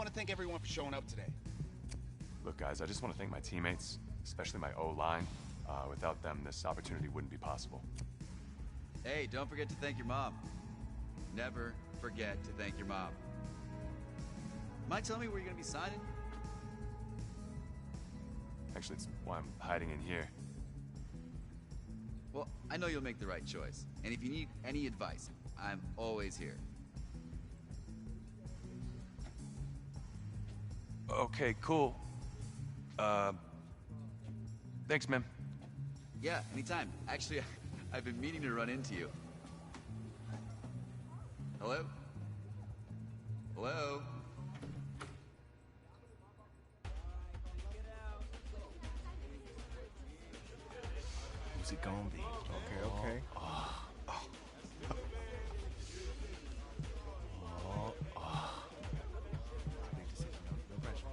want to thank everyone for showing up today. Look, guys, I just want to thank my teammates, especially my O-line. Without them, this opportunity wouldn't be possible. Hey, don't forget to thank your mom. Never forget to thank your mom. Mind telling me where you're going to be signing? Actually, it's why I'm hiding in here. Well, I know you'll make the right choice. And if you need any advice, I'm always here. Okay, cool. Thanks, man. Yeah, anytime. Actually, I've been meaning to run into you. Hello? Hello? Who's it gonna be? Okay. Big decision, no pressure.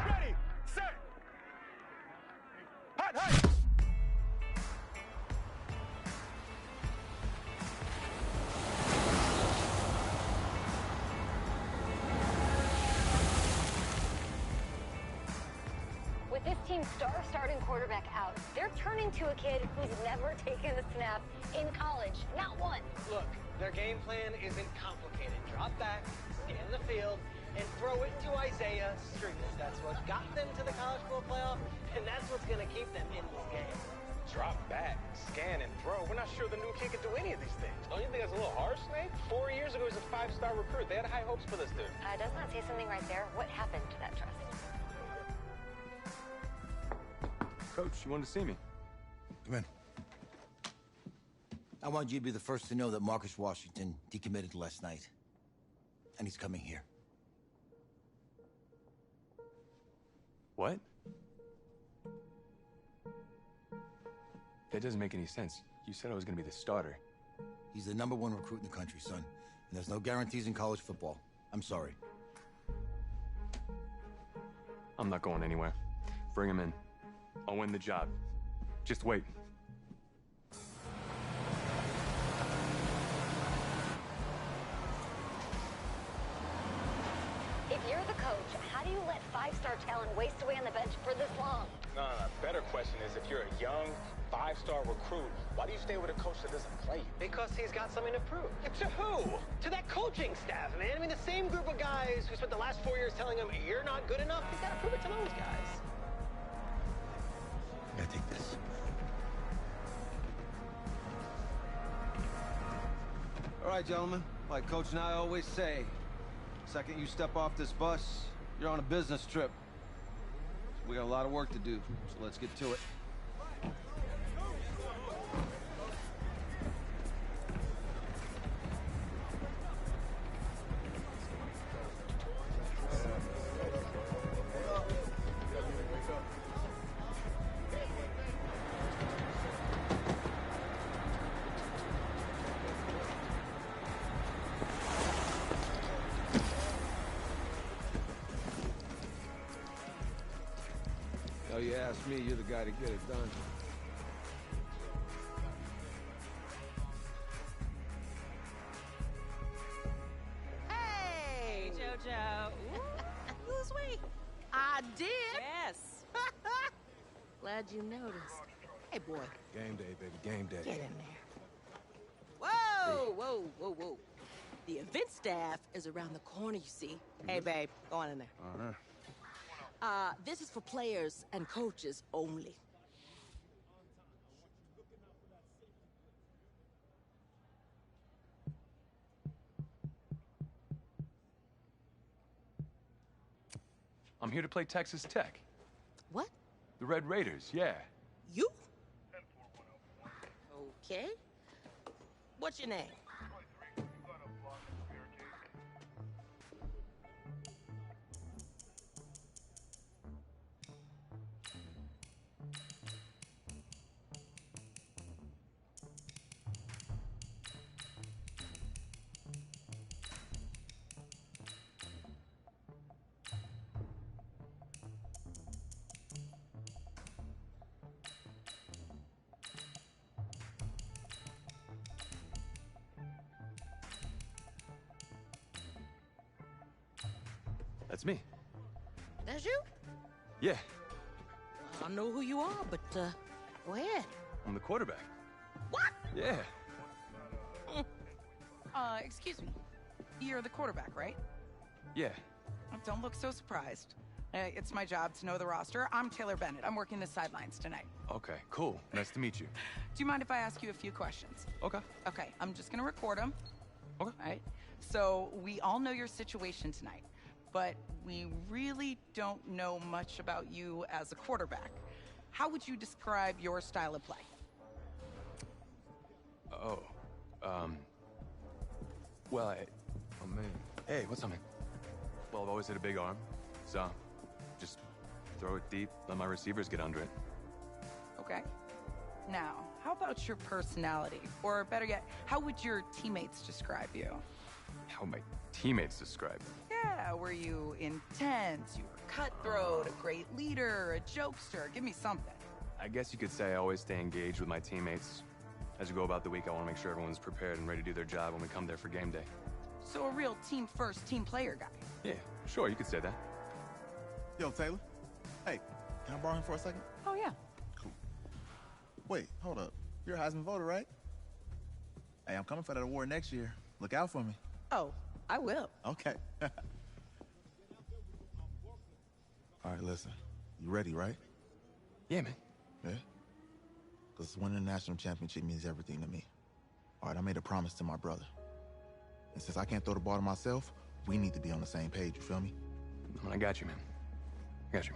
Ready, set, hot, hot. With this team's star starting quarterback out, they're turning to a kid who's never taken a snap in college. Not one. Look, their game plan isn't complicated. Drop back, scan the field, and throw it to Isaiah Streets. That's what got them to the college football playoff, and that's what's going to keep them in this game. Drop back, scan, and throw. We're not sure the new kid can do any of these things. Don't you think that's a little harsh, Snake? 4 years ago, he was a 5-star recruit. They had high hopes for this dude. Does not say something right there. What happened to that trust? Coach, you wanted to see me? Come in. I want you to be the first to know that Marcus Washington decommitted last night. And he's coming here. What? That doesn't make any sense. You said I was going to be the starter. He's the #1 recruit in the country, son. And there's no guarantees in college football. I'm sorry. I'm not going anywhere. Bring him in. I'll win the job. Just wait. If you're the coach, how do you let 5-star talent waste away on the bench for this long? No. Better question is, if you're a young 5-star recruit, why do you stay with a coach that doesn't play you? Because he's got something to prove. To who? To that coaching staff, man. I mean, the same group of guys who spent the last 4 years telling him, you're not good enough, he's got to prove it to those guys. I gotta take this. All right, gentlemen. Like Coach and I always say, second you step off this bus, you're on a business trip. So we got a lot of work to do, so let's get to it. Oh, you ask me, you're the guy to get it done. Hey, JoJo. Ooh, lose weight. I did. Yes. Glad you noticed. Hey, boy. Game day, baby, game day. Get in there. Whoa, whoa, whoa, whoa. The event staff is around the corner, you see. Hey, babe, go on in there. Uh-huh. This is for players and coaches only. I'm here to play Texas Tech. What? The Red Raiders, yeah. You? Okay. What's your name? That's me. That's you? Yeah, I don't know who you are, but, go ahead. I'm the quarterback. What? Yeah. Excuse me. You're the quarterback, right? Yeah. Don't look so surprised. It's my job to know the roster. I'm Taylor Bennett. I'm working the sidelines tonight. Okay, cool. Nice to meet you. Do you mind if I ask you a few questions? Okay. Okay, I'm just gonna record them. Okay. All right? So, we all know your situation tonight, but we really don't know much about you as a quarterback. How would you describe your style of play? Oh, well, oh man. Hey, what's up, man? Well, I've always had a big arm, so just throw it deep, let my receivers get under it. Okay. Now, how about your personality? Or better yet, how would your teammates describe you? How my teammates describe me. Yeah, were you intense? You were cutthroat, a great leader, a jokester? Give me something. I guess you could say I always stay engaged with my teammates. As we go about the week, I want to make sure everyone's prepared and ready to do their job when we come there for game day. So a real team-first, team-player guy. Yeah, sure, you could say that. Yo, Taylor. Hey, can I borrow him for a second? Oh, yeah. Cool. Wait, hold up. You're a Heisman voter, right? Hey, I'm coming for that award next year. Look out for me. Oh, I will. Okay. All right, listen. You ready, right? Yeah, man. Yeah? Because winning the national championship means everything to me. All right, I made a promise to my brother. And since I can't throw the ball to myself, we need to be on the same page, you feel me? I got you, man. I got you.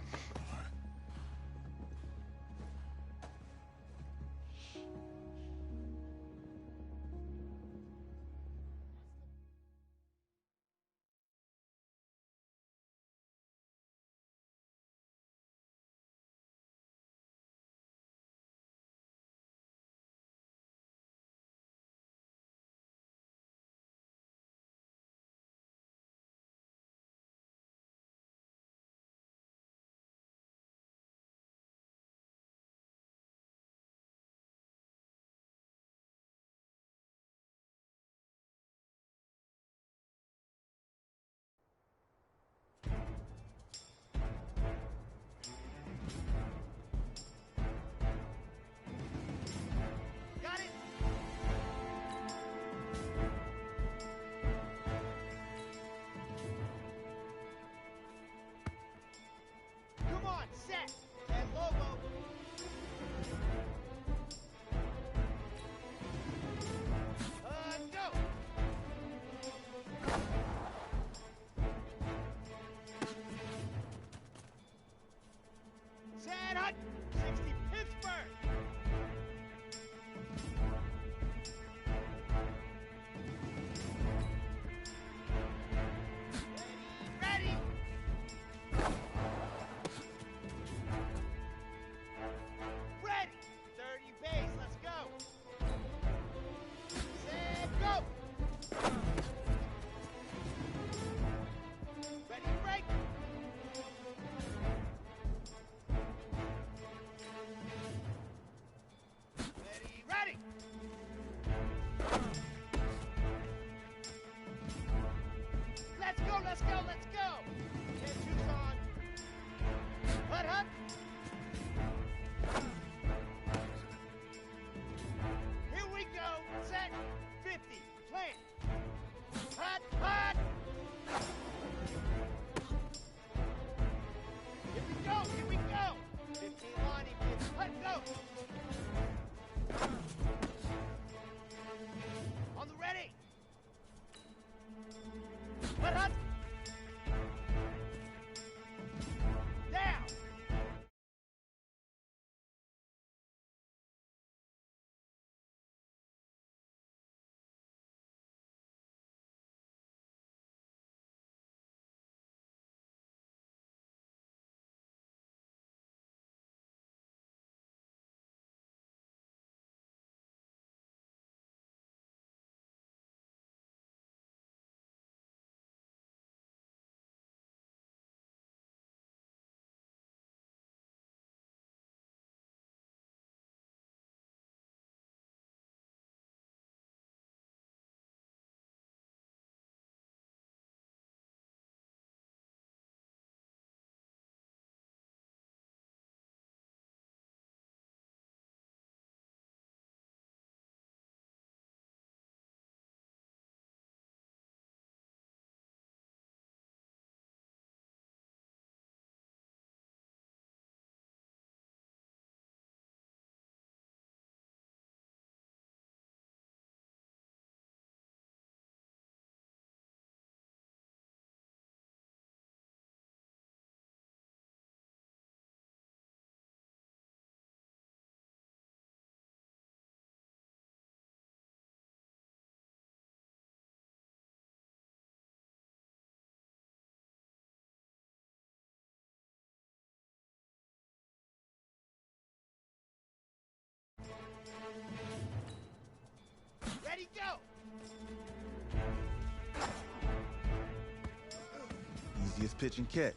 Easiest pitch and catch.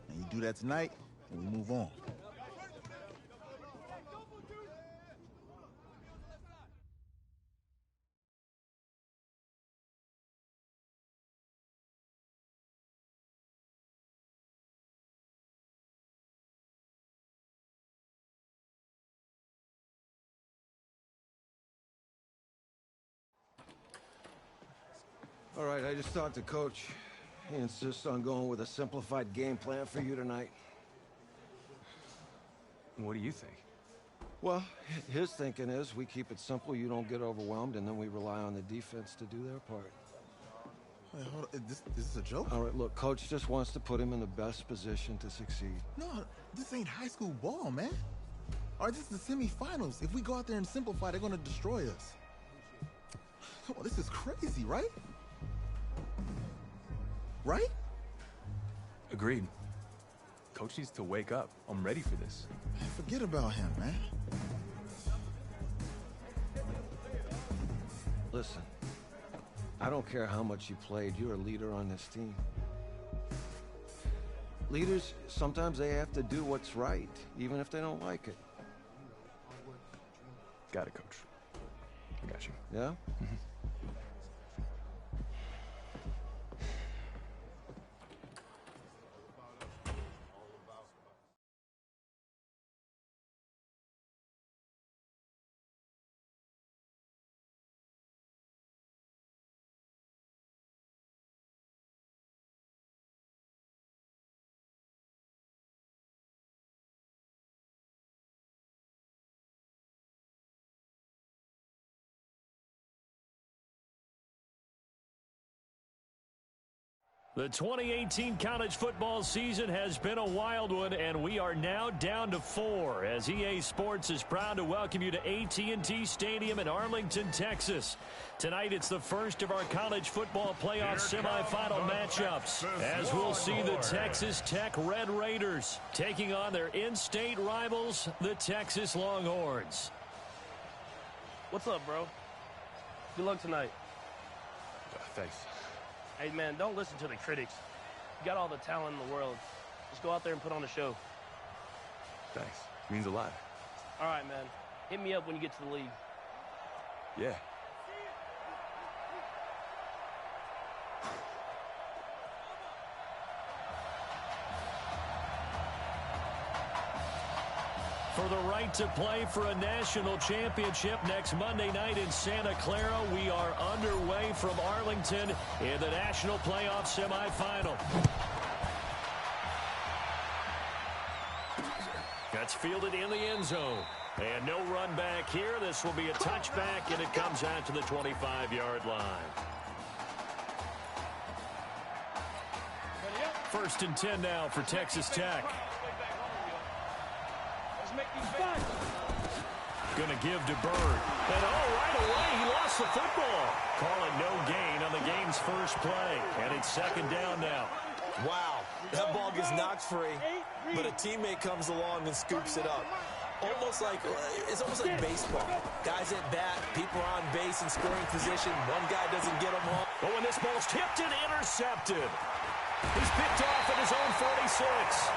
And you do that tonight, and we move on. All right, I just talked to Coach. He insists on going with a simplified game plan for you tonight. What do you think? Well, his thinking is we keep it simple, you don't get overwhelmed, and then we rely on the defense to do their part. Wait, hold on. This is a joke? All right, look, Coach just wants to put him in the best position to succeed. No, this ain't high school ball, man. All right, this is the semifinals. If we go out there and simplify, they're going to destroy us. Come on, this is crazy, right? Right? Agreed. Coach needs to wake up. I'm ready for this. Man, forget about him, man. Listen, I don't care how much you played, you're a leader on this team. Leaders, sometimes they have to do what's right, even if they don't like it. Got it, Coach. I got you. Yeah? Mm-hmm. The 2018 college football season has been a wild one, and we are now down to 4 as EA Sports is proud to welcome you to AT&T Stadium in Arlington, Texas. Tonight, it's the first of our college football playoff semifinal matchups, as we'll see the Texas Tech Red Raiders taking on their in-state rivals, the Texas Longhorns. What's up, bro? Good luck tonight. Thanks. Hey, man, don't listen to the critics. You got all the talent in the world. Just go out there and put on a show. Thanks. Means a lot. All right, man. Hit me up when you get to the league. Yeah. For the right to play for a national championship next Monday night in Santa Clara, we are underway from Arlington in the national playoff semifinal. That's fielded in the end zone. And no run back here. This will be a touchback, and it comes out to the 25-yard line. First and 10 now for Texas Tech. Gonna give to Bird. And right away, he lost the football. Calling no gain on the game's first play. And it's second down now. Wow, that ball gets knocked free, but a teammate comes along and scoops it up. It's almost like baseball. Guys at bat, people are on base in scoring position. One guy doesn't get them home. Oh, and this ball's tipped and intercepted. He's picked off at his own 46.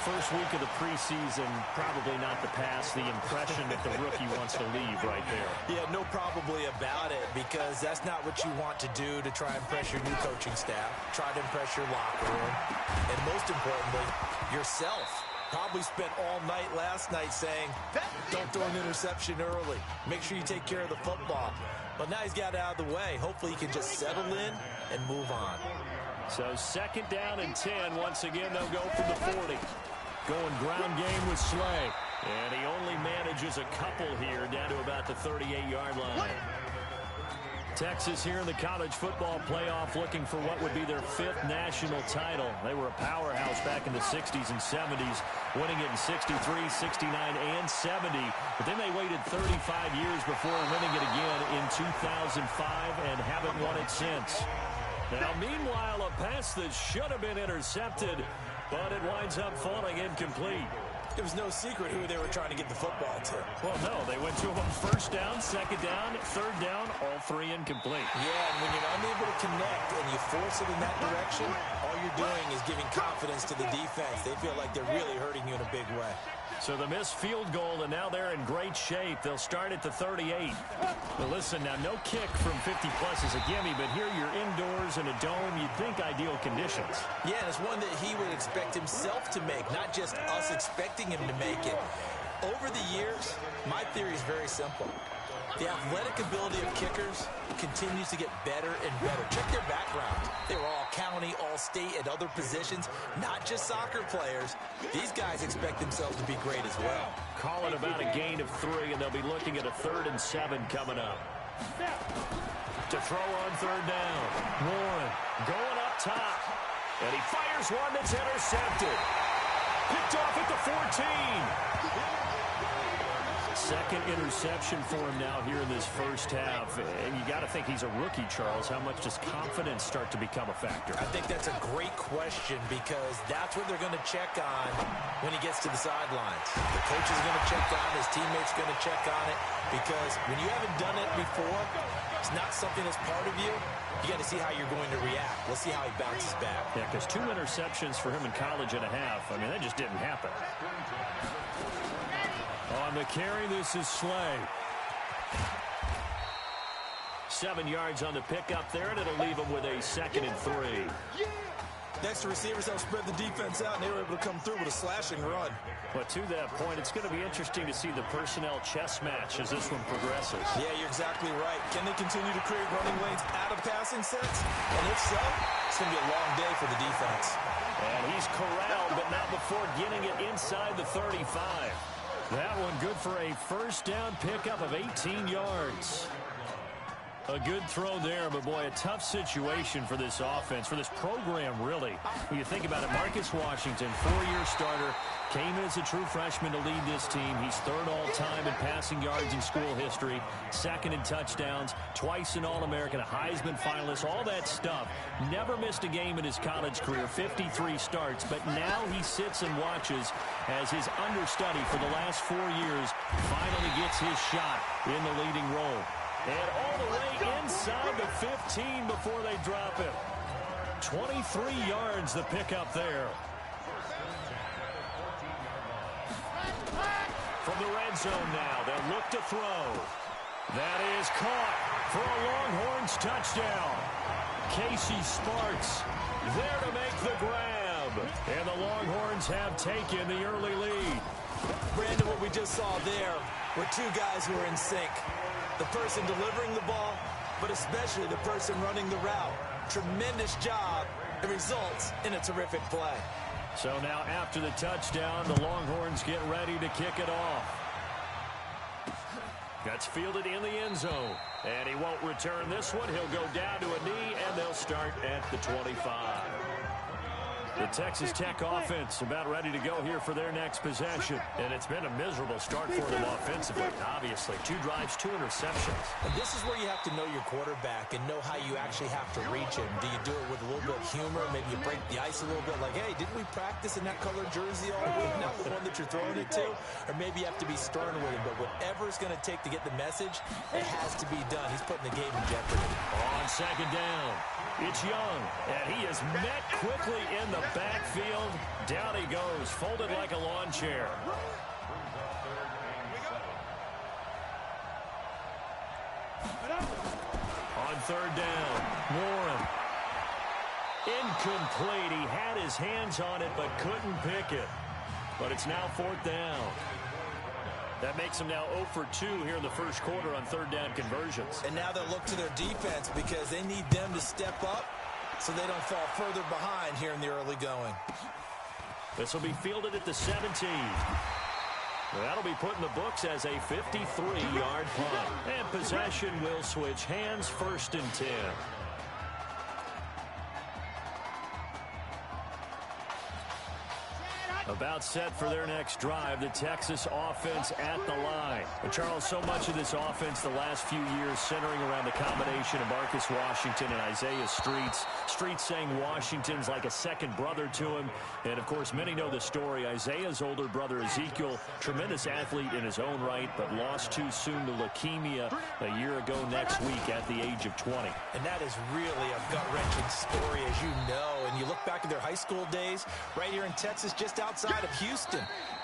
First week of the preseason, probably not the pass, the impression that the rookie wants to leave right there. Yeah, no probably about it, because that's not what you want to do to try and impress your new coaching staff, try to impress your locker room, and most importantly, yourself. Probably spent all night last night saying, don't throw an interception early. Make sure you take care of the football. But now he's got it out of the way. Hopefully he can just settle in and move on. So second down and 10. Once again, they'll go from the 40. Going ground game with Slay. And he only manages a couple here down to about the 38-yard line. Texas here in the college football playoff looking for what would be their 5th national title. They were a powerhouse back in the 60s and 70s, winning it in 63, 69, and 70. But then they waited 35 years before winning it again in 2005 and haven't won it since. Now, meanwhile, a pass that should have been intercepted, but it winds up falling incomplete. It was no secret who they were trying to get the football to. Well, no, they went to him on first down, second down, third down, all three incomplete. Yeah, and when you're unable to connect and you force it in that direction, all you're doing is giving confidence to the defense. They feel like they're really hurting you in a big way. So the missed field goal, and now they're in great shape. They'll start at the 38. But listen, now no kick from 50-plus is a gimme, but here you're indoors in a dome. You'd think ideal conditions. Yeah, and it's one that he would expect himself to make, not just us expecting him to make it. Over the years, my theory is very simple. The athletic ability of kickers continues to get better and better. Check their background. They were all county, all state, at other positions, not just soccer players. These guys expect themselves to be great as well. Call it about a gain of 3, and they'll be looking at a 3rd and 7 coming up. To throw on third down. Warren going up top. And he fires one that's intercepted. Picked off at the 14. Second interception for him now here in this first half. And you got to think he's a rookie, Charles. How much does confidence start to become a factor? I think that's a great question because that's what they're going to check on when he gets to the sidelines. The coach is going to check on it. His teammates are going to check on it because when you haven't done it before, it's not something that's part of you. You got to see how you're going to react. We'll see how he bounces back. Yeah, because 2 interceptions for him in college and a half. I mean, that just didn't happen. On the carry, this is Slay. 7 yards on the pickup there, and it'll leave him with a 2nd and 3. Next, the receivers help spread the defense out, and they were able to come through with a slashing run. But to that point, it's going to be interesting to see the personnel chess match as this one progresses. Yeah, you're exactly right. Can they continue to create running lanes out of passing sets? And if so, it's going to be a long day for the defense. And he's corralled, but not before getting it inside the 35. That one good for a first down pickup of 18 yards. A good throw there, but boy, a tough situation for this offense, for this program, really. When you think about it, Marcus Washington, 4-year starter, came in as a true freshman to lead this team. He's 3rd all-time in passing yards in school history, 2nd in touchdowns, twice an All-American, a Heisman finalist, all that stuff. Never missed a game in his college career, 53 starts, but now he sits and watches as his understudy for the last 4 years finally gets his shot in the leading role. And all the way inside the 15 before they drop him. 23 yards the pickup there. From the red zone now, they'll look to throw. That is caught for a Longhorns touchdown. Casey Sparks there to make the grab. And the Longhorns have taken the early lead. Brandon, what we just saw there were 2 guys who were in sync. The person delivering the ball, but especially the person running the route. Tremendous job. It results in a terrific play. So now after the touchdown, the Longhorns get ready to kick it off. That's fielded in the end zone. And he won't return this one. He'll go down to a knee, and they'll start at the 25. The Texas Tech offense about ready to go here for their next possession. And it's been a miserable start for them offensively, obviously. 2 drives, 2 interceptions. And this is where you have to know your quarterback and know how you actually have to reach him. Do you do it with a little bit of humor? Maybe you break the ice a little bit like, hey, didn't we practice in that colored jersey all week? Not the one that you're throwing it to? Or maybe you have to be stern with him. But whatever it's going to take to get the message, it has to be done. He's putting the game in jeopardy. On 2nd down, it's Young. And he is met quickly in the backfield. Down he goes, folded like a lawn chair. On 3rd down, Warren. Incomplete. He had his hands on it, but couldn't pick it. But it's now 4th down. That makes them now 0 for 2 here in the first quarter on 3rd down conversions. And now they'll look to their defense because they need them to step up so they don't fall further behind here in the early going. This will be fielded at the 17. That'll be put in the books as a 53-yard punt. And possession will switch hands, 1st and 10. About set for their next drive, the Texas offense at the line. But Charles, so much of this offense the last few years centering around the combination of Marcus Washington and Isaiah Streets. Streets saying Washington's like a second brother to him. And, of course, many know the story. Isaiah's older brother, Ezekiel, tremendous athlete in his own right, but lost too soon to leukemia a year ago next week at the age of 20. And that is really a gut-wrenching story, as you know. And you look back at their high school days, right here in Texas, just outside of Houston.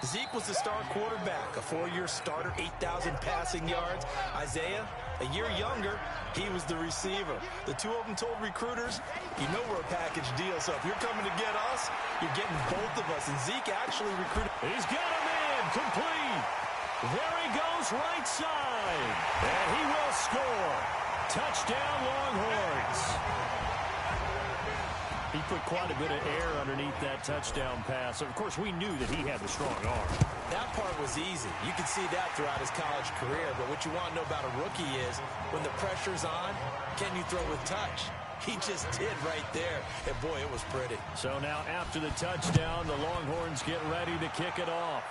Zeke was the star quarterback, a 4-year starter, 8,000 passing yards. Isaiah, a year younger, he was the receiver. The two of them told recruiters, you know we're a package deal, so if you're coming to get us, you're getting both of us. And Zeke actually recruited. He's got a man, complete. There he goes, right side. And he will score. Touchdown, Longhorns. He put quite a bit of air underneath that touchdown pass. Of course, we knew that he had the strong arm. That part was easy. You could see that throughout his college career. But what you want to know about a rookie is when the pressure's on, can you throw with touch? He just did right there. And, boy, it was pretty. So now after the touchdown, the Longhorns get ready to kick it off.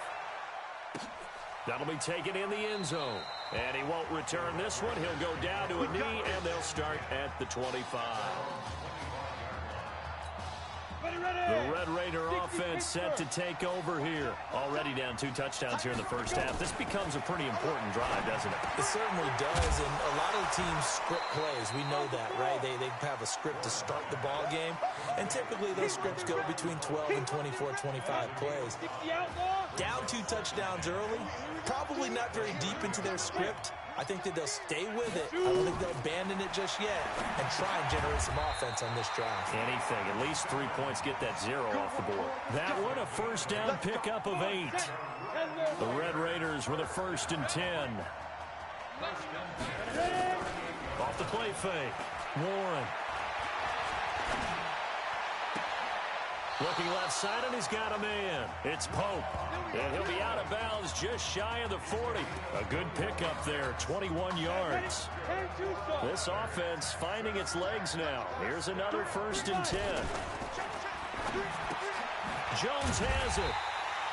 That'll be taken in the end zone. And he won't return this one. He'll go down to a knee, and they'll start at the 25. The Red Raider offense set to take over here. Already down 2 touchdowns here in the first half. This becomes a pretty important drive, doesn't it? It certainly does, and a lot of the teams script plays. We know that, right? They have a script to start the ball game, and typically those scripts go between 12 and 24, 25 plays. Down 2 touchdowns early, probably not very deep into their script. I think that they'll stay with it. I don't think they'll abandon it just yet and try and generate some offense on this drive. Anything. At least 3 points, get that 0 off the board. That one, a first down pickup of 8. The Red Raiders with a 1st and 10. Off the play fake. Warren. Looking left side, and he's got a man. It's Pope. And he'll be out of bounds just shy of the 40. A good pickup there, 21 yards. This offense finding its legs now. Here's another 1st and 10. Jones has it.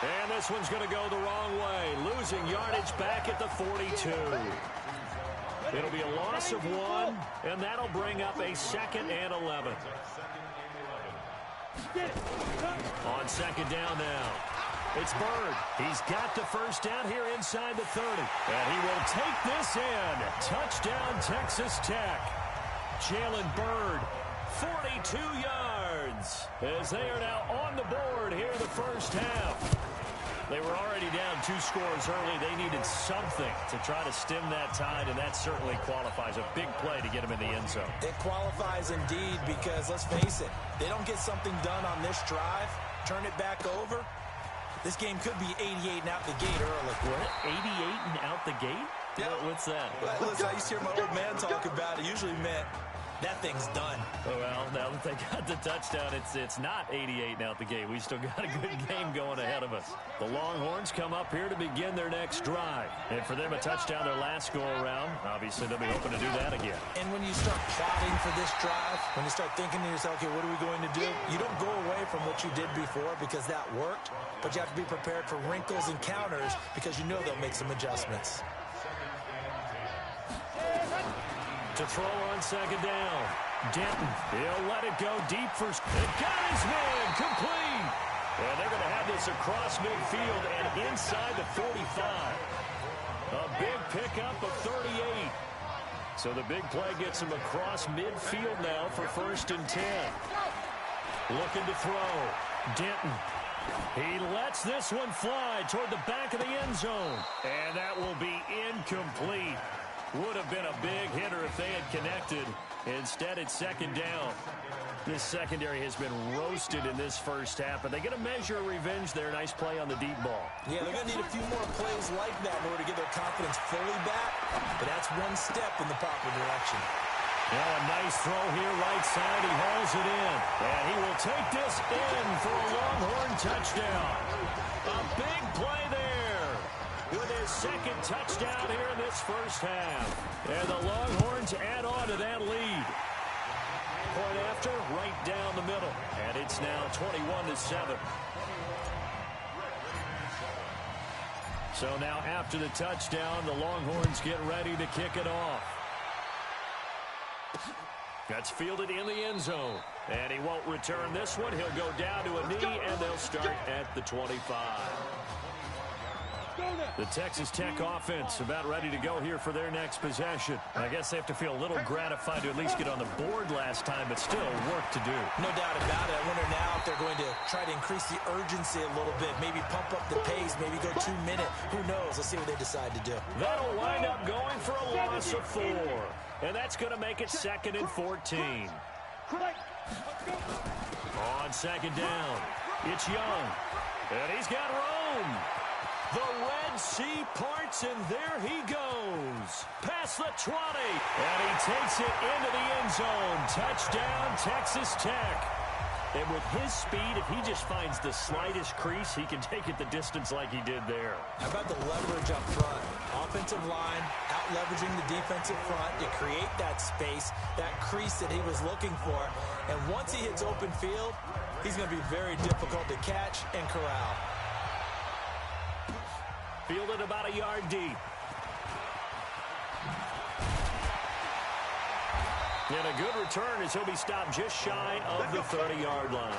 And this one's going to go the wrong way. Losing yardage back at the 42. It'll be a loss of 1, and that'll bring up a 2nd and 11. On 2nd down now. It's Bird. He's got the first down here inside the 30. And he will take this in. Touchdown, Texas Tech. Jalen Bird, 42 yards. As they are now on the board here in the first half. They were already down 2 scores early. They needed something to try to stem that tide, and that certainly qualifies. A big play to get them in the end zone. It qualifies indeed because, let's face it, they don't get something done on this drive, turn it back over, this game could be 88 and out the gate early. What? 88 and out the gate? Yeah. What's that? Well, listen, I used to hear my old man talk about it. Usually meant that thing's done. Oh, well, now that they got the touchdown, it's not 88 out the gate. We still got a good game going ahead of us. The Longhorns come up here to begin their next drive. And for them, a touchdown their last go-around. Obviously, they'll be hoping to do that again. And when you start plotting for this drive, when you start thinking to yourself, okay, what are we going to do? You don't go away from what you did before because that worked, but you have to be prepared for wrinkles and counters because you know they'll make some adjustments. To throw on 2nd down. Denton, he'll let it go deep for... It got his man, complete. And they're going to have this across midfield and inside the 45. A big pickup of 38. So the big play gets him across midfield now for 1st and 10. Looking to throw. Denton. He lets this one fly toward the back of the end zone. And that will be incomplete. Would have been a big hitter if they had connected. Instead, it's 2nd down. This secondary has been roasted in this first half, but they get a measure of revenge there. Nice play on the deep ball. Yeah, they're going to need a few more plays like that in order to get their confidence fully back, but that's one step in the proper direction. Now a nice throw here, right side. He hauls it in, and he will take this in for a Longhorn touchdown. A big play there with his 2nd touchdown here in this first half. And the Longhorns add on to that lead. Point after, right down the middle. And it's now 21-7. So now after the touchdown, the Longhorns get ready to kick it off. That's fielded in the end zone. And he won't return this one. He'll go down to a knee, and they'll start at the 25. The Texas Tech offense about ready to go here for their next possession. I guess they have to feel a little gratified to at least get on the board last time, but still work to do. No doubt about it. I wonder now if they're going to try to increase the urgency a little bit, maybe pump up the pace, maybe go 2 minute. Who knows? Let's see what they decide to do. That'll wind up going for a loss of 4. And that's going to make it 2nd and 14. On 2nd down, it's Young. And he's got room. The Red Sea parts, and there he goes. Past the 20. And he takes it into the end zone. Touchdown, Texas Tech. And with his speed, if he just finds the slightest crease, he can take it the distance like he did there. How about the leverage up front? Offensive line out-leveraging the defensive front to create that space, that crease that he was looking for. And once he hits open field, he's going to be very difficult to catch and corral. Fielded about a yard deep. And a good return as he'll be stopped just shy of the 30-yard line.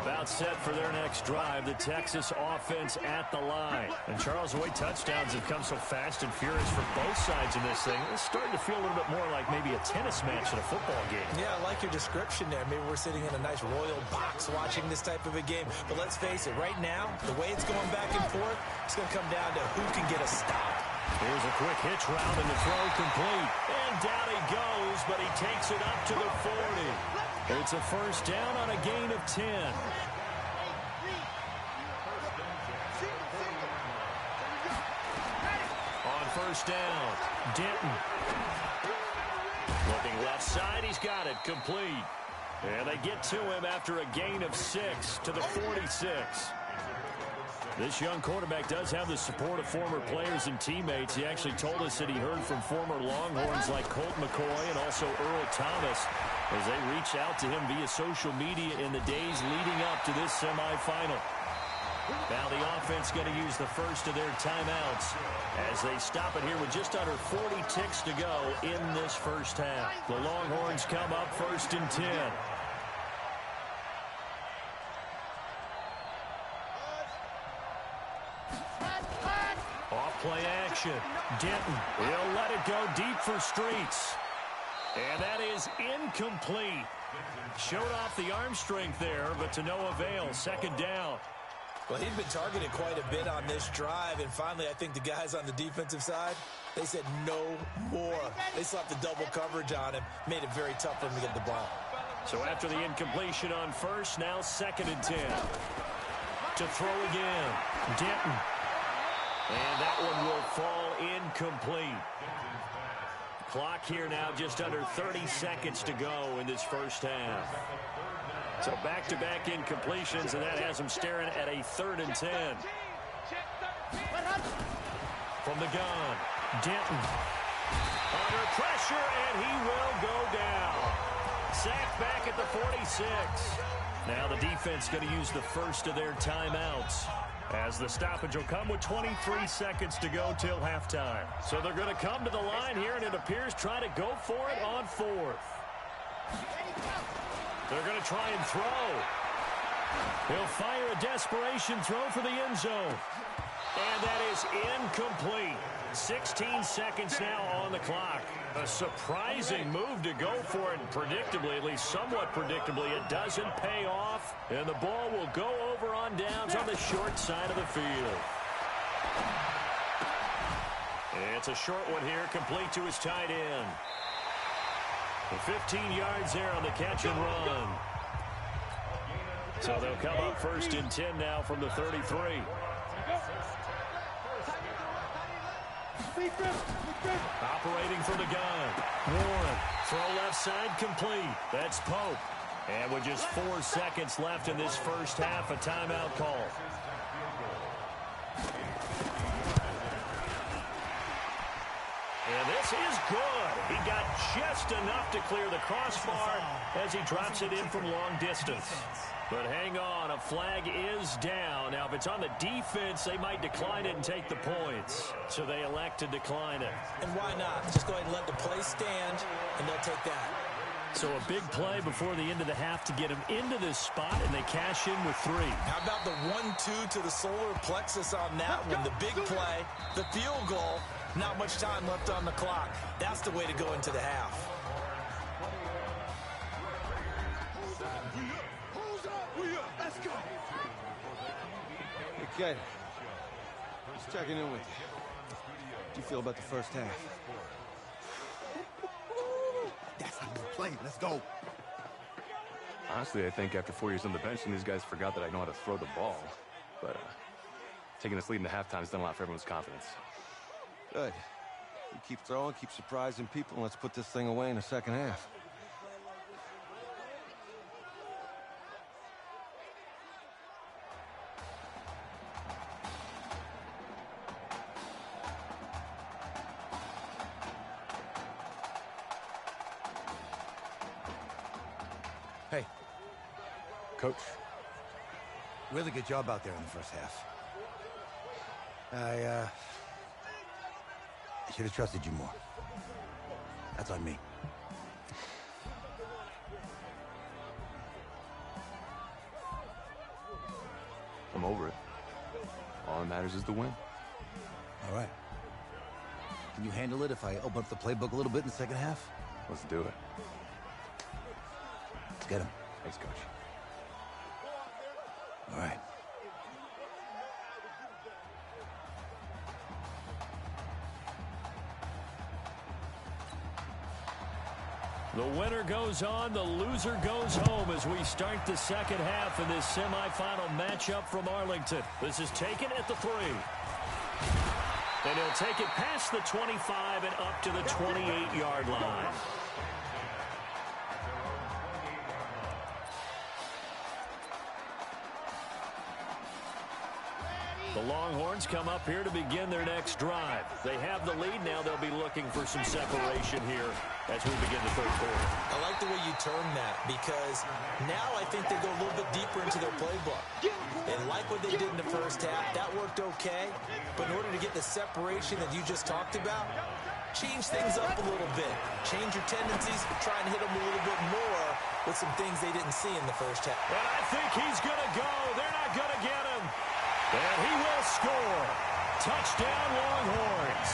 About set for their next drive, the Texas offense at the line. And Charles, the way touchdowns have come so fast and furious for both sides in this thing, it's starting to feel a little bit more like maybe a tennis match in a football game. Yeah, I like your description there. Maybe we're sitting in a nice royal box watching this type of a game. But let's face it, right now, the way it's going back and forth, it's going to come down to who can get a stop. Here's a quick hitch route and the throw complete. And down he goes, but he takes it up to the 40. It's a first down on a gain of 10. On first down, Denton. Looking left side, he's got it, complete. And they get to him after a gain of 6 to the 46. This young quarterback does have the support of former players and teammates. He actually told us that he heard from former Longhorns like Colt McCoy and also Earl Thomas as they reached out to him via social media in the days leading up to this semifinal. Now the offense going to use the first of their timeouts as they stop it here with just under 40 ticks to go in this first half. The Longhorns come up 1st and 10. Play action. Denton, he'll let it go deep for Streets. And that is incomplete. Showed off the arm strength there, but to no avail. 2nd down. Well, he'd been targeted quite a bit on this drive, and finally I think the guys on the defensive side, they said no more. They slapped the double coverage on him, made it very tough for him to get the ball. So after the incompletion on first, now 2nd and 10. To throw again. Denton. And that one will fall incomplete. Clock here now just under 30 seconds to go in this first half. So back-to-back incompletions, and that has them staring at a 3rd and 10. From the gun, Denton. Under pressure, and he will go down. Sacked back at the 46. Now the defense going to use the first of their timeouts, as the stoppage will come with 23 seconds to go till halftime. So they're going to come to the line here, and it appears try to go for it on 4th. They're going to try and throw. He'll fire a desperation throw for the end zone. And that is incomplete. 16 seconds now on the clock. A surprising move to go for it, and predictably, at least somewhat predictably, it doesn't pay off. And the ball will go over on downs on the short side of the field. It's a short one here, complete to his tight end. 15 yards there on the catch and run. So they'll come up 1st and 10 now from the 33. Operating from the gun. Warren, throw left side complete. That's Pope. And with just 4 seconds left in this first half, a timeout call. And this is good. He got just enough to clear the crossbar as he drops it in from long distance. But hang on, a flag is down. Now, if it's on the defense, they might decline it and take the points. So they elect to decline it. And why not? Just go ahead and let the play stand, and they'll take that. So a big play before the end of the half to get them into this spot, and they cash in with 3. How about the 1-2 to the solar plexus on that one? The big play, the field goal, not much time left on the clock. That's the way to go into the half. Let's go. Hey, kid. Just checking in with you. How do you feel about the first half? That's how we're playing. Let's go. Honestly, I think after 4 years on the bench, some of these guys forgot that I know how to throw the ball. But taking this lead in the halftime has done a lot for everyone's confidence. Good. You keep throwing, keep surprising people, and let's put this thing away in the second half. Hey. Coach. Really good job out there in the first half. I should have trusted you more. That's on me. I'm over it. All that matters is the win. All right. Can you handle it if I open up the playbook a little bit in the second half? Let's do it. Let's get him. Thanks, Coach. All right. The winner goes on, the loser goes home as we start the second half in this semifinal matchup from Arlington. This is taken at the 3. And he'll take it past the 25 and up to the 28-yard line. The Longhorns come up here to begin their next drive. They have the lead. Now they'll be looking for some separation here as we begin the third quarter. I like the way you term that because now I think they go a little bit deeper into their playbook. They like what they did in the first half. That worked okay. But in order to get the separation that you just talked about, change things up a little bit. Change your tendencies. Try and hit them a little bit more with some things they didn't see in the first half. And I think he's going to go. They're not going to get him. And he will score. Touchdown, Longhorns.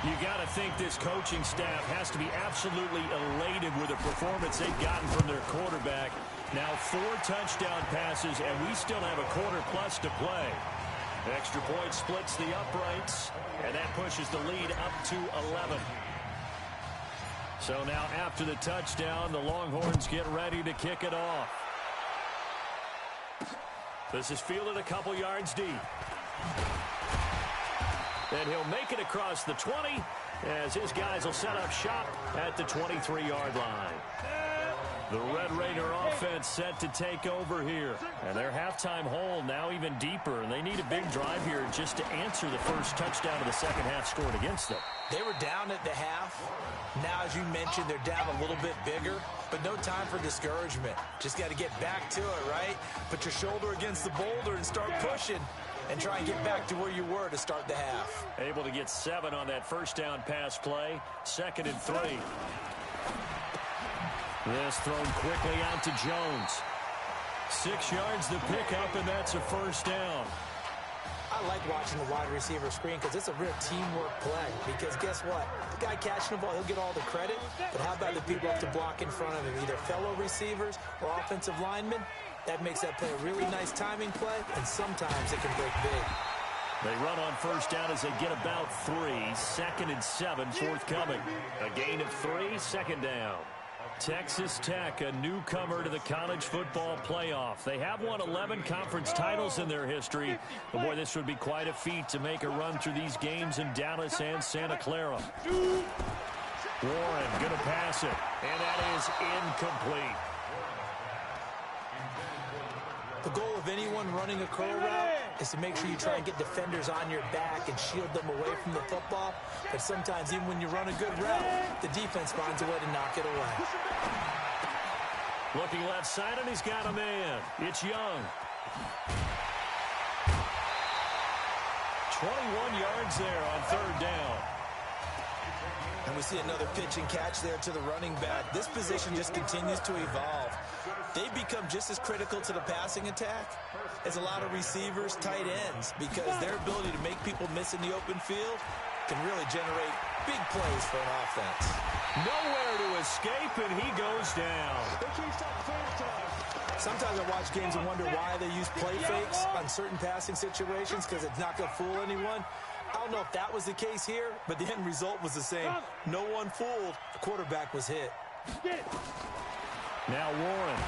You got to think this coaching staff has to be absolutely elated with the performance they've gotten from their quarterback. Now 4 touchdown passes, and we still have a quarter plus to play. Extra point splits the uprights, and that pushes the lead up to 11. So now after the touchdown, the Longhorns get ready to kick it off. This is fielded a couple yards deep. And he'll make it across the 20 as his guys will set up shop at the 23-yard line. The Red Raider offense set to take over here. And their halftime hole now even deeper. And they need a big drive here just to answer the first touchdown of the second half scored against them. They were down at the half. Now, as you mentioned, they're down a little bit bigger, but no time for discouragement. Just got to get back to it, right? Put your shoulder against the boulder and start pushing and try and get back to where you were to start the half. Able to get 7 on that first down pass play. 2nd and 3. This thrown quickly out to Jones. 6 yards the pickup, and that's a first down. I like watching the wide receiver screen because it's a real teamwork play. Because guess what? The guy catching the ball, he'll get all the credit. But how about the people up to block in front of him, either fellow receivers or offensive linemen? That makes that play a really nice timing play, and sometimes it can break big. They run on first down as they get about 3. 2nd and 7 forthcoming. A gain of 3, 2nd down. Texas Tech, a newcomer to the college football playoff. They have won 11 conference titles in their history. But boy, this would be quite a feat to make a run through these games in Dallas and Santa Clara. Warren going to pass it, and that is incomplete. The goal of anyone running a curl route is to make sure you try and get defenders on your back and shield them away from the football. But sometimes even when you run a good route, the defense finds a way to knock it away. Looking left side, and he's got a man. It's Young. 21 yards there on third down. And we see another pitch and catch there to the running back. This position just continues to evolve. They become just as critical to the passing attack as a lot of receivers, tight ends, because their ability to make people miss in the open field can really generate big plays for an offense. Nowhere to escape, and he goes down. Sometimes I watch games and wonder why they use play fakes on certain passing situations because it's not going to fool anyone. I don't know if that was the case here, but the end result was the same. No one fooled. The quarterback was hit. Now Warren.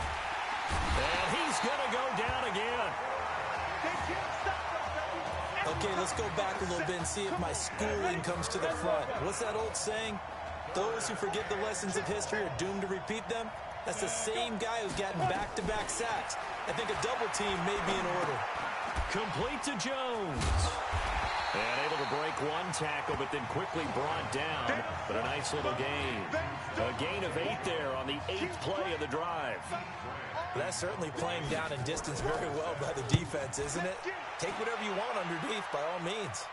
And he's going to go down again. Okay, let's go back a little bit and see if my schooling comes to the front. What's that old saying? Those who forget the lessons of history are doomed to repeat them. That's the same guy who's gotten back-to-back sacks. I think a double team may be in order. Complete to Jones. And able to break one tackle, but then quickly brought down. But a nice little gain. A gain of 8 there on the 8th play of the drive. That's certainly playing down in distance very well by the defense, isn't it? Take whatever you want underneath by all means.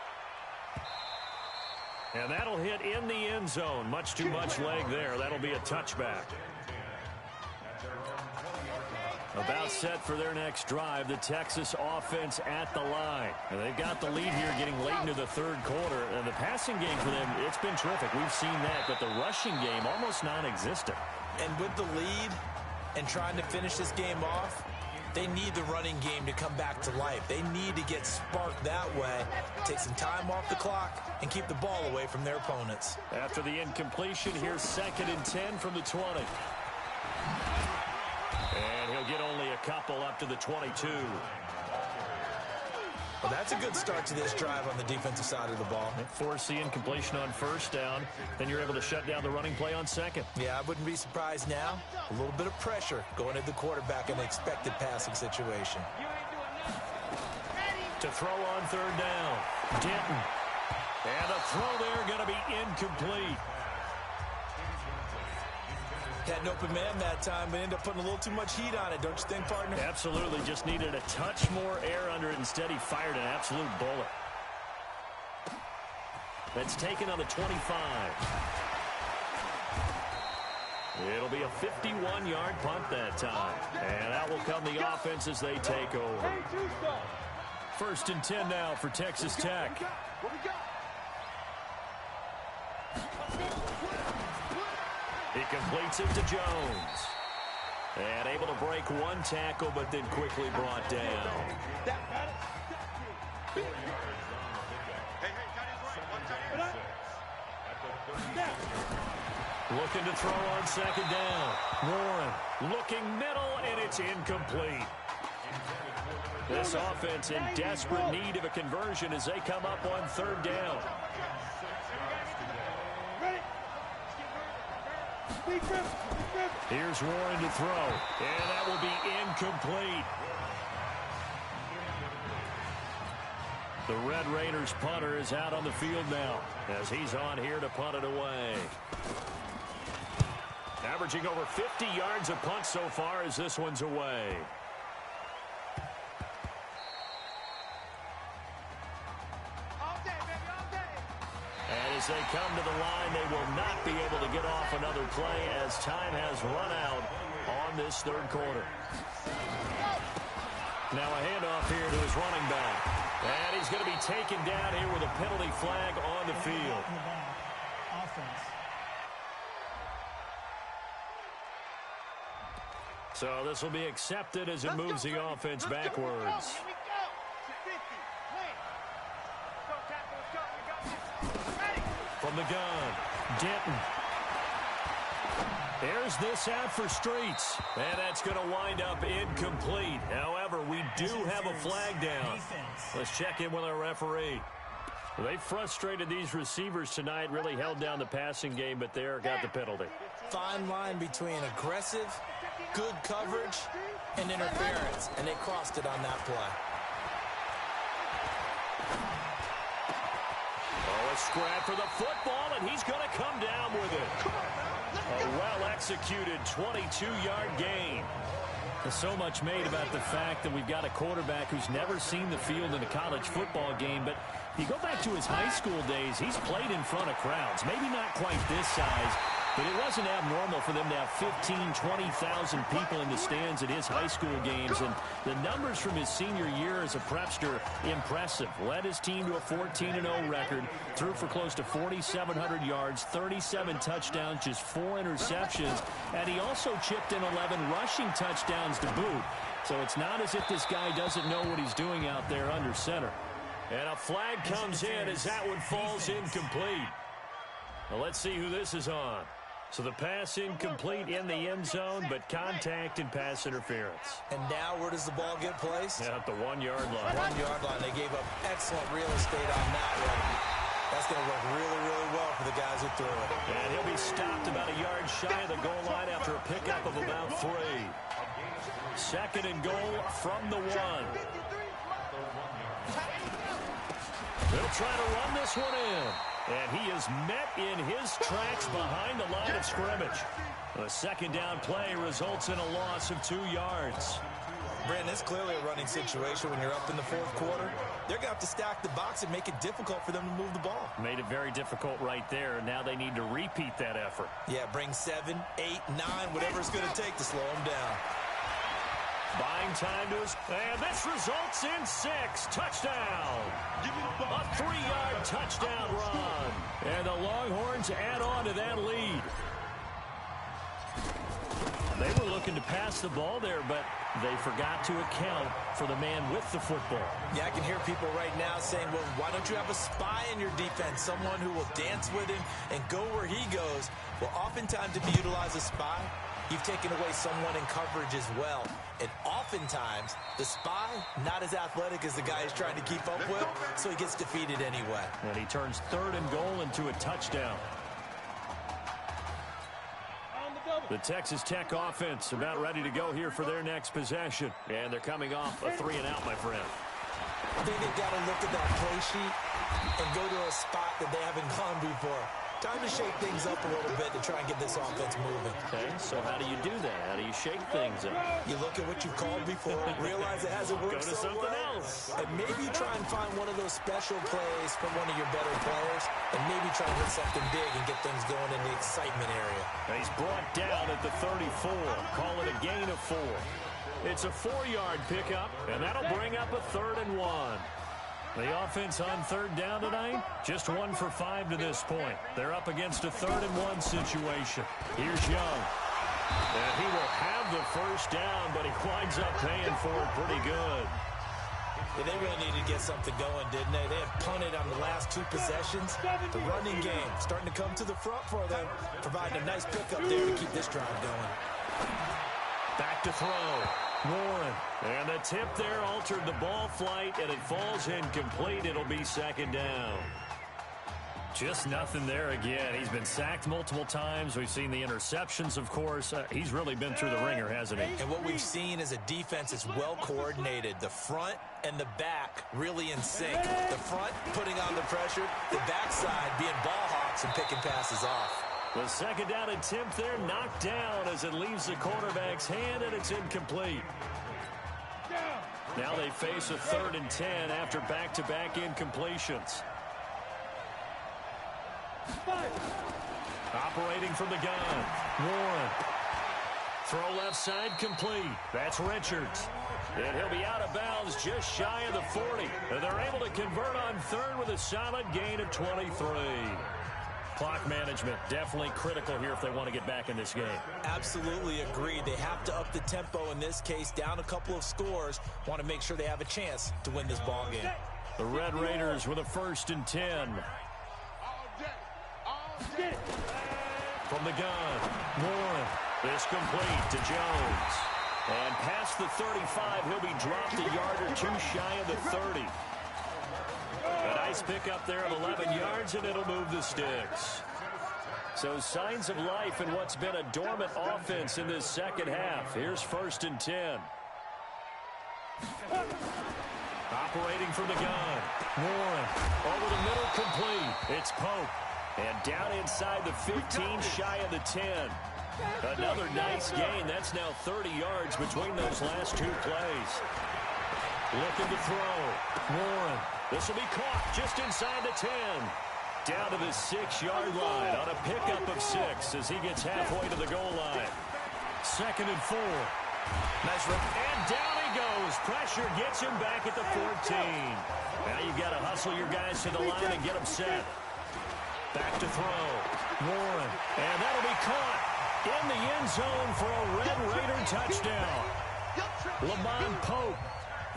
And that'll hit in the end zone. Much too much leg there. That'll be a touchback. About set for their next drive, the Texas offense at the line. And they've got the lead here getting late into the third quarter. And the passing game for them, it's been terrific. We've seen that, but the rushing game almost non-existent. And with the lead and trying to finish this game off, they need the running game to come back to life. They need to get sparked that way, take some time off the clock, and keep the ball away from their opponents. After the incompletion, here's 2nd and 10 from the 20. And he'll get only a couple up to the 22. Well, that's a good start to this drive on the defensive side of the ball. Force the incompletion on first down. Then you're able to shut down the running play on second. Yeah, I wouldn't be surprised now. A little bit of pressure going at the quarterback in an expected passing situation. To throw on third down. Denton. And a throw there going to be incomplete. Had an open man that time, but ended up putting a little too much heat on it, don't you think, partner? Absolutely. Just needed a touch more air under it. Instead, he fired an absolute bullet. That's taken on the 25. It'll be a 51-yard punt that time. And out will come the offense as they take over. 1st and 10 now for Texas Tech. He completes it to Jones. And able to break one tackle, but then quickly brought down. Looking to throw on 2nd down. Warren looking middle, and it's incomplete. This offense in desperate need of a conversion as they come up on 3rd down. Here's Warren to throw, and that will be incomplete. The Red Raiders punter is out on the field now as he's on here to punt it away. Averaging over 50 yards a punt so far as this one's away. And as they come to the line, they will not be able to get off another play as time has run out on this third quarter. Now a handoff here to his running back. And he's going to be taken down here with a penalty flag on the field. So this will be accepted as it moves the offense backwards. From the gun, Denton. There's this out for Streets. And that's going to wind up incomplete. However, we do have a flag down. Let's check in with our referee. They frustrated these receivers tonight, really held down the passing game, but there got the penalty. Fine line between aggressive, good coverage, and interference, and they crossed it on that play. Oh, a scrap for the football, and he's going to come down with it. A well-executed 22-yard gain. There's so much made about the fact that we've got a quarterback who's never seen the field in a college football game, but if you go back to his high school days, he's played in front of crowds. Maybe not quite this size, but it wasn't abnormal for them to have 15,000, 20,000 people in the stands at his high school games. And the numbers from his senior year as a prepster, impressive. Led his team to a 14-0 record, threw for close to 4,700 yards, 37 touchdowns, just 4 interceptions. And he also chipped in 11 rushing touchdowns to boot. So it's not as if this guy doesn't know what he's doing out there under center. And a flag comes in as that one falls incomplete. Well, let's see who this is on. So the pass incomplete in the end zone, but contact and pass interference. And now where does the ball get placed? Yeah, at the 1-yard line. 1-yard line. They gave up excellent real estate on that one. That's going to work really, really well for the guys who threw it. And he'll be stopped about a yard shy of the goal line after a pickup of about 3. 2nd and goal from the 1. They'll try to run this one in. And he is met in his tracks behind the line of scrimmage. The 2nd down play results in a loss of 2 yards. Brandon, it's clearly a running situation when you're up in the 4th quarter. They're going to have to stack the box and make it difficult for them to move the ball. Made it very difficult right there. Now they need to repeat that effort. Yeah, bring 7, 8, 9, whatever it's going to take to slow them down. Buying time to his... And this results in 6. Touchdown. A 3-yard touchdown run. And the Longhorns add on to that lead. They were looking to pass the ball there, but they forgot to account for the man with the football. Yeah, I can hear people right now saying, well, why don't you have a spy in your defense, someone who will dance with him and go where he goes? Well, oftentimes if you utilize a spy, you've taken away someone in coverage as well. And oftentimes, the spy, not as athletic as the guy he's trying to keep up with, so he gets defeated anyway. And he turns 3rd and goal into a touchdown. The Texas Tech offense about ready to go here for their next possession. And thee coming off a 3-and-out, my friend. I think they've got to look at that play sheet and go to a spot that they haven't gone before. Time to shake things up a little bit to try and get this offense moving. Okay, so how do you do that? How do you shake things up? You look at what you called before, realize it hasn't worked so well. Go to something else. And maybe you try and find one of those special plays from one of your better players, and maybe try and hit something big and get things going in the excitement area. And he's brought down at the 34. Call it a gain of 4. It's a 4-yard pickup, and that'll bring up a 3rd and 1. The offense on 3rd down tonight, just 1 for 5 to this point. They're up against a 3rd and 1 situation. Here's Young. And he will have the 1st down, but he winds up paying for it pretty good. Yeah, they really needed to get something going, didn't they? They had punted on the last 2 possessions. The running game starting to come to the front for them, providing a nice pickup there to keep this drive going. Back to throw. Warren. And the tip there altered the ball flight, and it falls incomplete. It'll be 2nd down. Just nothing there again. He's been sacked multiple times. We've seen the interceptions, of course. He's really been through the ringer, hasn't he? And what we've seen is a defense that's well coordinated. The front and the back really in sync. The front putting on the pressure, the backside being ball hawks and picking passes off. The 2nd down attempt there knocked down as it leaves the quarterback's hand, and it's incomplete. Now they face a 3rd and 10 after back-to-back incompletions. Operating from the gun. Warren. Throw left side complete. That's Richards. And he'll be out of bounds just shy of the 40. And they're able to convert on 3rd with a solid gain of 23. Clock management definitely critical here if they want to get back in this game. Absolutely agreed. They have to up the tempo in this case, down a couple of scores. Want to make sure they have a chance to win this ball game. The Red Raiders with a 1st and 10. From the gun, Warren. This complete to Jones. And past the 35, he'll be dropped a yard or 2 shy of the 30. A nice pickup there of 11 yards, and it'll move the sticks. So signs of life in what's been a dormant offense in this 2nd half. Here's 1st and 10. Separating from the gun. Warren over the middle, complete. It's Pope. And down inside the 15, shy of the 10. Another nice gain. That's now 30 yards between those last two plays. Looking to throw. Warren. This will be caught just inside the 10. Down to the 6-yard line on a pickup of 6 as he gets halfway to the goal line. 2nd and 4. Nice run. And down he goes. Pressure gets him back at the 14. Now you've got to hustle your guys to the line and get them set. Back to throw. Warren. And that'll be caught in the end zone for a Red Raider touchdown. Lamont Pope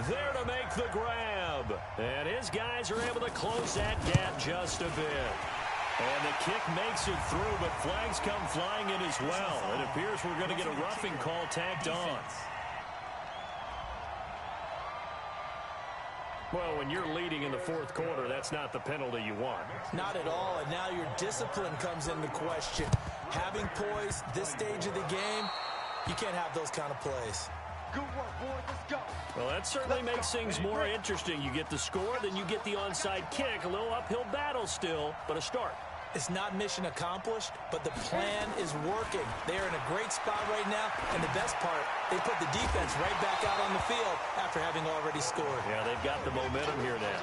there to make the grab. And his guys are able to close that gap just a bit. And the kick makes it through, but flags come flying in as well. It appears we're going to get a roughing call tacked on. Well, when you're leading in the 4th quarter, that's not the penalty you want. Not at all, and now your discipline comes into question. Having poise this stage of the game, you can't have those kind of plays. Good work, boys. Let's go. Well, that certainly makes things more interesting. You get the score, then you get the onside kick. A little uphill battle still, but a start. It's not mission accomplished, but the plan is working. They are in a great spot right now, and the best part, they put the defense right back out on the field after having already scored. Yeah, they've got the momentum here now.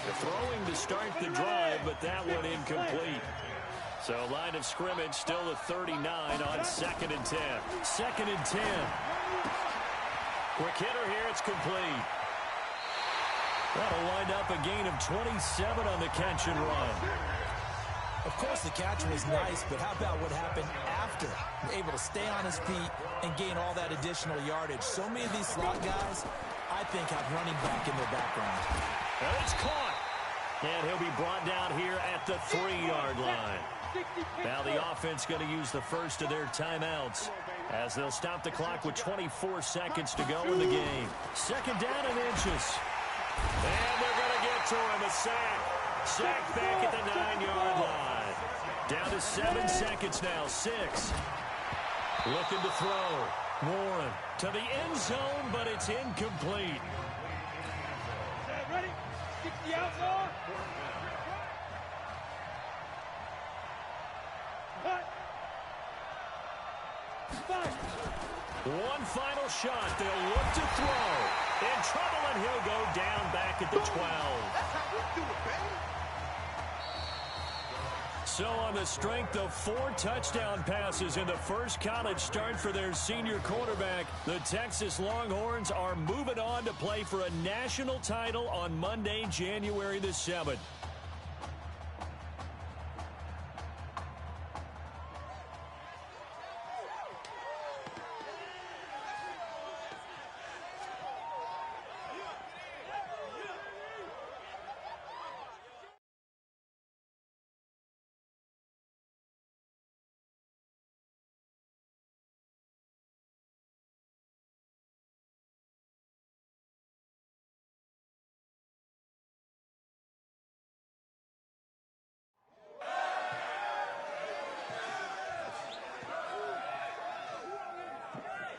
They're throwing to start the drive, but that one incomplete. So line of scrimmage still at 39 on 2nd and 10. 2nd and 10. Quick hitter here, it's complete. That'll wind up a gain of 27 on the catch and run. Of course, the catch was nice, but how about what happened after? Able to stay on his feet and gain all that additional yardage. So many of these slot guys, I think, have running back in their background. And it's caught. And he'll be brought down here at the 3-yard line. Now the offense going to use the first of their timeouts as they'll stop the clock with 24 seconds to go in the game. 2nd down and inches. And they're going to get to him. A sack. Sack back at the 9-yard line. Down to 7 seconds now. 6. Looking to throw. Warren to the end zone, but it's incomplete. Ready? 60 outlaw. One final shot. They'll look to throw. In trouble, and he'll go down back at the 12. That's how we do it, baby. So on the strength of 4 touchdown passes in the first college start for their senior quarterback, the Texas Longhorns are moving on to play for a national title on Monday, January the 7th.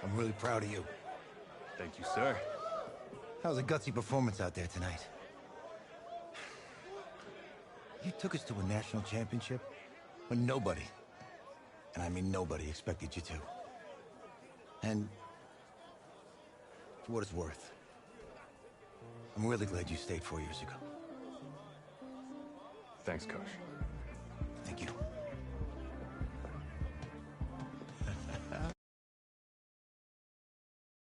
I'm really proud of you. Thank you, sir. That was a gutsy performance out there tonight. You took us to a national championship when nobody, and I mean nobody, expected you to. And for what it's worth, I'm really glad you stayed 4 years ago. Thanks, Coach.